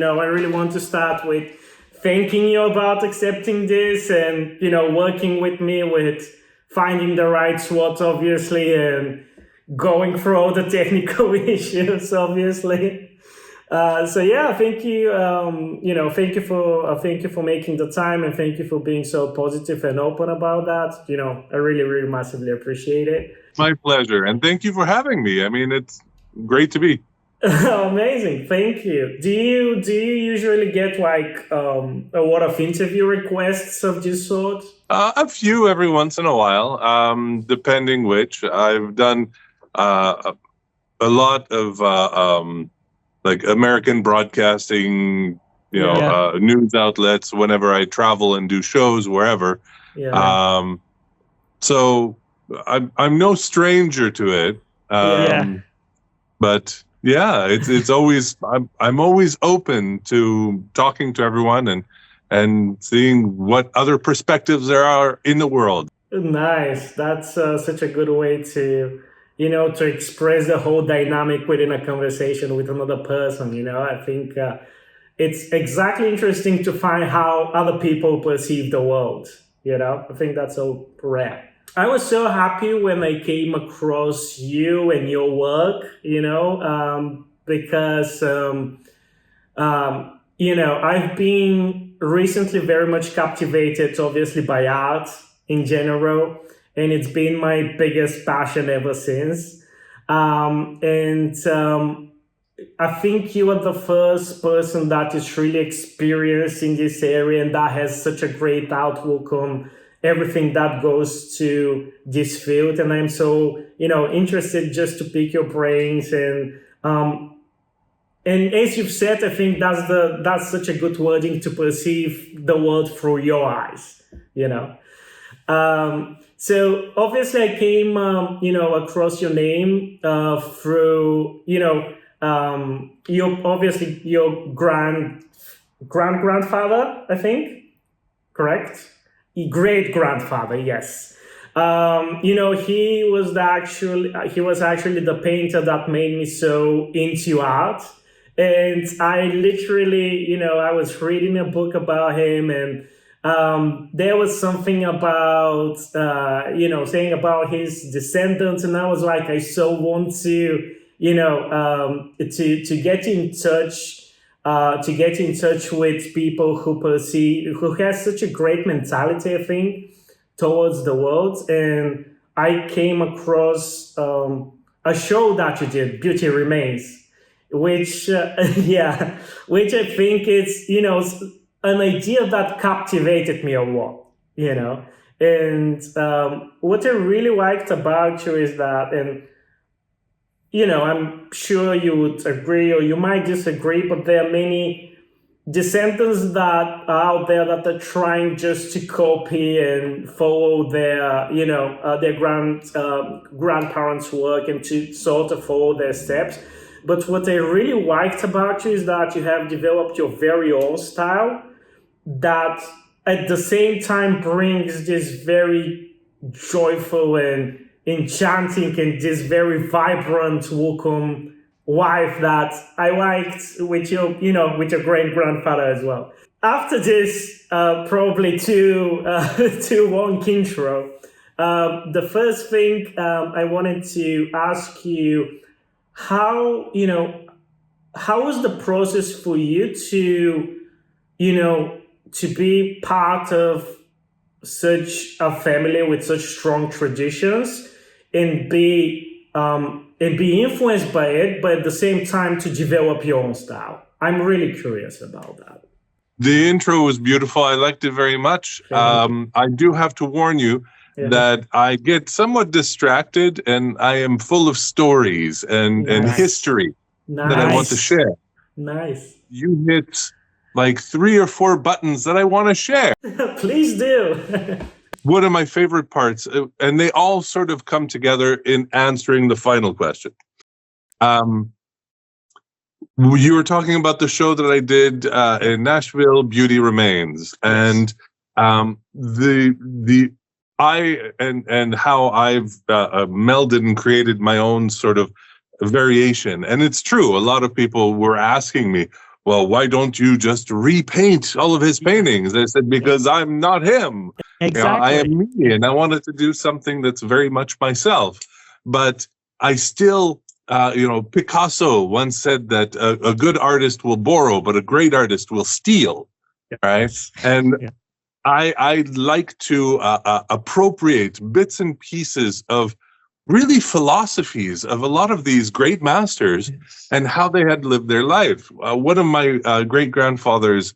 I really want to start with thanking you about accepting this and, working with me with finding the right SWOT, obviously, and going through all the technical issues, obviously. Thank you. Thank you for making the time, and thank you for being so positive and open about that. I really, really massively appreciate it. My pleasure, and thank you for having me. I mean, it's great to be. Amazing, thank you. Do you usually get a lot of interview requests of this sort? A few every once in a while, depending which. I've done a lot of like American broadcasting, news outlets whenever I travel and do shows wherever. Yeah. So I'm no stranger to it. But yeah, it's always I'm always open to talking to everyone and seeing what other perspectives there are in the world. Nice. That's such a good way to to express the whole dynamic within a conversation with another person. I think it's exactly interesting to find how other people perceive the world. I think that's so rare. I was so happy when I came across you and your work, because, I've been recently very much captivated, obviously, by art in general. And it's been my biggest passion ever since. I think you are the first person that is really experienced in this area and that has such a great outlook on everything that goes to this field. And I'm so, interested just to pick your brains. And as you've said, I think that's such a good wording to perceive the world through your eyes, So obviously I came, across your name through, your grandfather, I think, correct? Great-grandfather, yes. He was actually the painter that made me so into art. And I literally, I was reading a book about him, and there was something about, saying about his descendants. And I was like, I so want to, to get in touch with people who has such a great mentality, I think, towards the world. And I came across a show that you did, Beauty Remains, which which I think is, an idea that captivated me a lot, And what I really liked about you is that, and I'm sure you would agree or you might disagree, but there are many descendants that are out there that are trying just to copy and follow their grandparents' work and to sort of follow their steps. But what I really liked about you is that you have developed your very own style that at the same time brings this very joyful and enchanting and this very vibrant, welcome life that I liked with your great grandfather as well. After this, probably too long intro, the first thing I wanted to ask you, how was the process for you to, to be part of such a family with such strong traditions and be influenced by it, but at the same time to develop your own style? I'm really curious about that. The intro was beautiful. I liked it very much. I do have to warn you that I get somewhat distracted, and I am full of stories and history that I want to share. Nice. You hit like 3 or 4 buttons that I want to share. Please do. One of my favorite parts, and they all sort of come together in answering the final question. You were talking about the show that I did in Nashville, Beauty Remains, and how I've melded and created my own sort of variation. And it's true. A lot of people were asking me, well, why don't you just repaint all of his paintings? I said, because I'm not him. Exactly. I am me, and I wanted to do something that's very much myself. But I still, Picasso once said that a good artist will borrow, but a great artist will steal, right? And I like to appropriate bits and pieces of really philosophies of a lot of these great masters and how they had lived their life. One of my great grandfathers,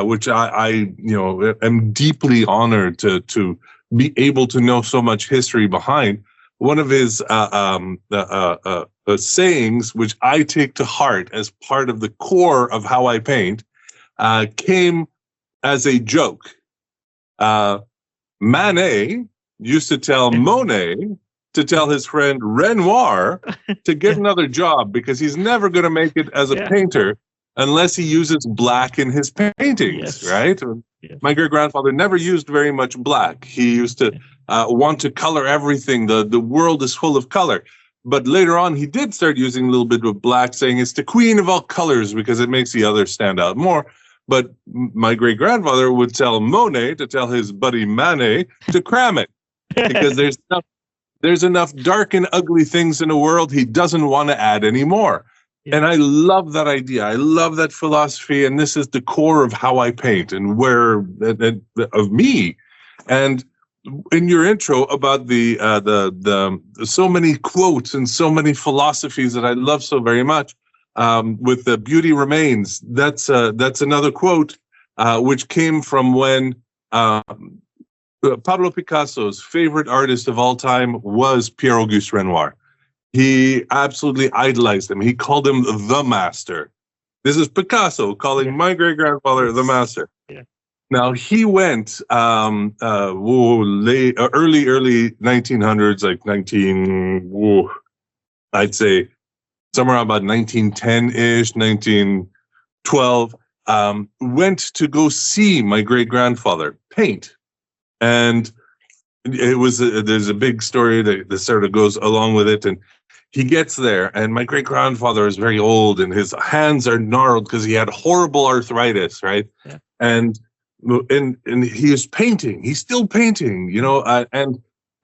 which I am deeply honored to be able to know so much history behind. One of his sayings, which I take to heart as part of the core of how I paint, came as a joke. Manet used to tell Monet to tell his friend Renoir to get another job because he's never going to make it as a painter unless he uses black in his paintings, right? My great-grandfather never used very much black. He used to want to color everything. The world is full of color. But later on, he did start using a little bit of black, saying it's the queen of all colors because it makes the others stand out more. But my great-grandfather would tell Monet to tell his buddy Manet to cram it because there's enough dark and ugly things in the world he doesn't want to add anymore. And I love that idea. I love that philosophy. And this is the core of how I paint and where of me. And in your intro about the so many quotes and so many philosophies that I love so very much, with the beauty remains, that's another quote which came from when Pablo Picasso's favorite artist of all time was Pierre-Auguste Renoir. He absolutely idolized him. He called him the master. This is Picasso calling my great-grandfather the master. Now, he went early 1900s, like I'd say somewhere about 1910-ish, 1912, went to go see my great-grandfather paint. And it was there's a big story that sort of goes along with it. And he gets there, and my great-grandfather is very old, and his hands are gnarled because he had horrible arthritis, right? And he is painting. He's still painting,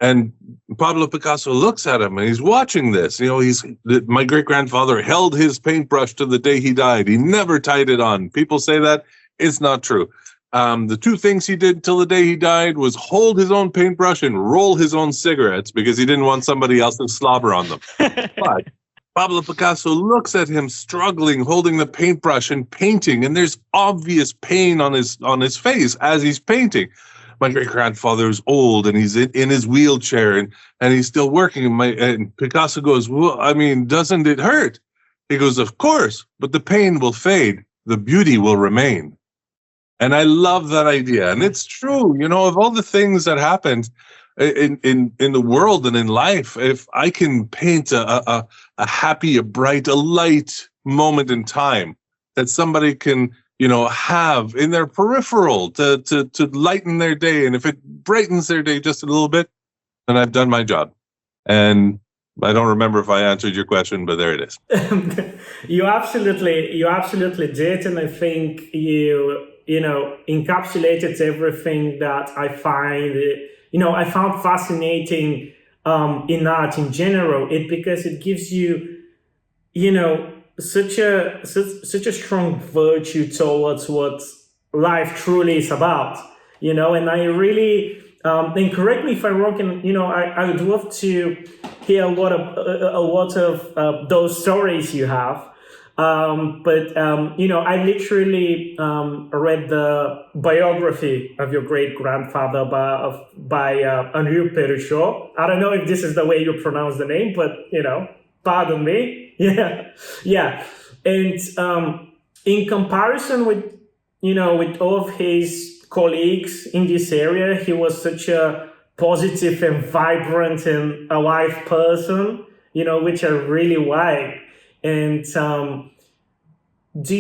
and Pablo Picasso looks at him, and he's watching this. My great-grandfather held his paintbrush to the day he died. He never tied it on. People say that. It's not true. The two things he did till the day he died was hold his own paintbrush and roll his own cigarettes because he didn't want somebody else to slobber on them. But Pablo Picasso looks at him struggling, holding the paintbrush and painting, and there's obvious pain on his face as he's painting. My great-grandfather is old, and he's in his wheelchair, and he's still working. And Picasso goes, well, I mean, doesn't it hurt? He goes, of course, but the pain will fade. The beauty will remain. And I love that idea. And it's true, of all the things that happened in the world and in life, if I can paint a happy, a bright, a light moment in time that somebody can, have in their peripheral to lighten their day. And if it brightens their day just a little bit, then I've done my job. And I don't remember if I answered your question, but there it is. You absolutely did. And I think you encapsulated everything that I found fascinating in art in general. Because it gives you, such a strong virtue towards what life truly is about. And I really, and correct me if I'm wrong. And I would love to hear a lot of those stories you have. But I literally read the biography of your great-grandfather by Henri Perrichot. I don't know if this is the way you pronounce the name, but, pardon me. Yeah. And in comparison with all of his colleagues in this area, he was such a positive and vibrant and alive person, which I really like. And do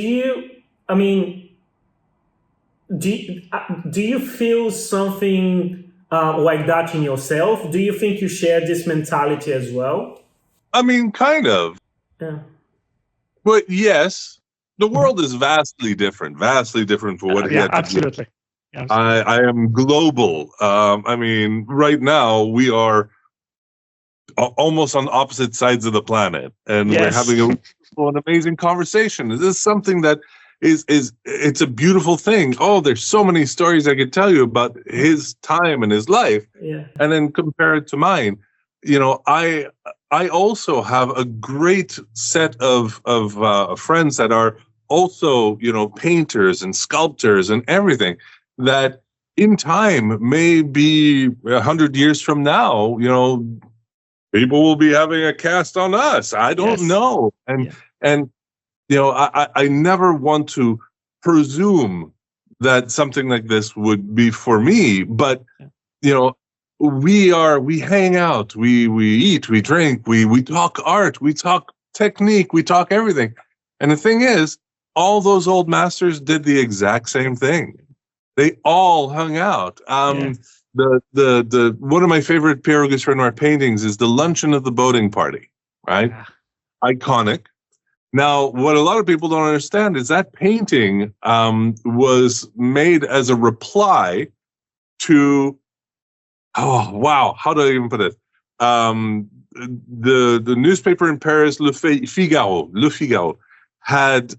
you feel something like that in yourself? Do you think you share this mentality as well? I mean, kind of. Yeah. But yes, the world is vastly different for what he Yeah, had to do. absolutely. Absolutely. I am global. I mean, right now we are almost on opposite sides of the planet, and we're Yes. having an amazing conversation. This is something that is it's a beautiful thing. Oh, there's so many stories I could tell you about his time and his life, Yeah. and then compare it to mine. You know, I also have a great set of friends that are also, you know, painters and sculptors and everything, that in time, maybe 100 years from now, you know, people will be having a cast on us. I don't Yes. know. And you know, I never want to presume that something like this would be for me, but you know, we hang out, we eat, we drink, we talk art, we talk technique, we talk everything. And the thing is, all those old masters did the exact same thing. They all hung out. The one of my favorite Pierre-Auguste Renoir paintings is the Luncheon of the Boating Party, right? Yeah. Iconic. Now, what a lot of people don't understand is that painting was made as a reply to, oh wow, how do I even put it? The newspaper in Paris, Le Figaro, had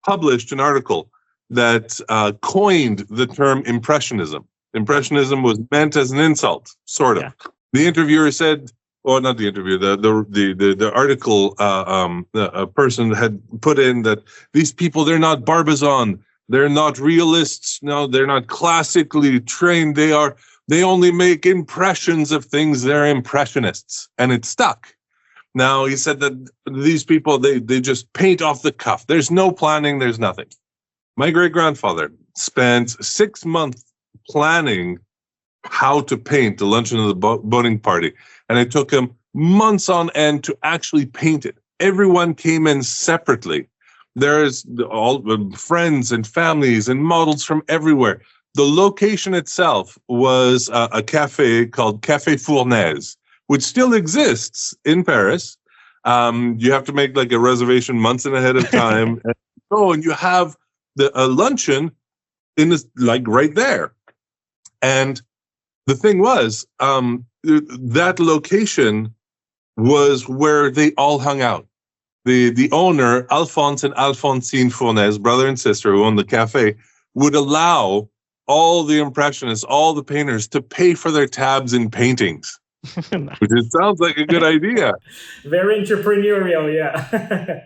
published an article that coined the term Impressionism. Impressionism was meant as an insult, sort of. Yeah. The interviewer said, or not the interviewer, the article, a person had put in that these people, they're not Barbizon, they're not realists, no, they're not classically trained, they only make impressions of things, they're impressionists, and it stuck. Now, he said that these people, they just paint off the cuff. There's no planning, there's nothing. My great-grandfather spent 6 months planning how to paint the Luncheon of the Boating Party, and it took him months on end to actually paint it. Everyone came in separately. There's all friends and families and models from everywhere. The location itself was a cafe called Café Fournaise, which still exists in Paris. You have to make like a reservation months ahead of time. And you have a luncheon in this, like right there. And the thing was, that location was where they all hung out. The owner, Alphonse and Alphonsine Fournaise, brother and sister who owned the cafe, would allow all the impressionists, all the painters to pay for their tabs in paintings. Which it sounds like a good idea. Very entrepreneurial, yeah.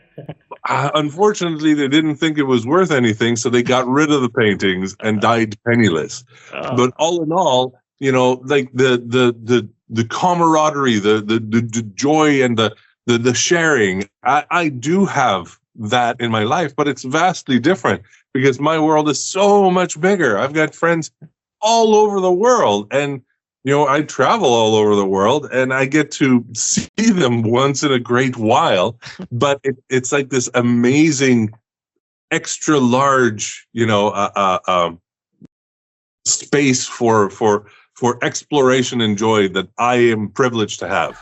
Unfortunately, they didn't think it was worth anything, so they got rid of the paintings and died penniless. But all in all, you know, like the camaraderie, the joy and the sharing, I do have that in my life, but it's vastly different because my world is so much bigger. I've got friends all over the world, and you know, I travel all over the world, and I get to see them once in a great while. But it's like this amazing, extra large, you know, space for exploration and joy that I am privileged to have.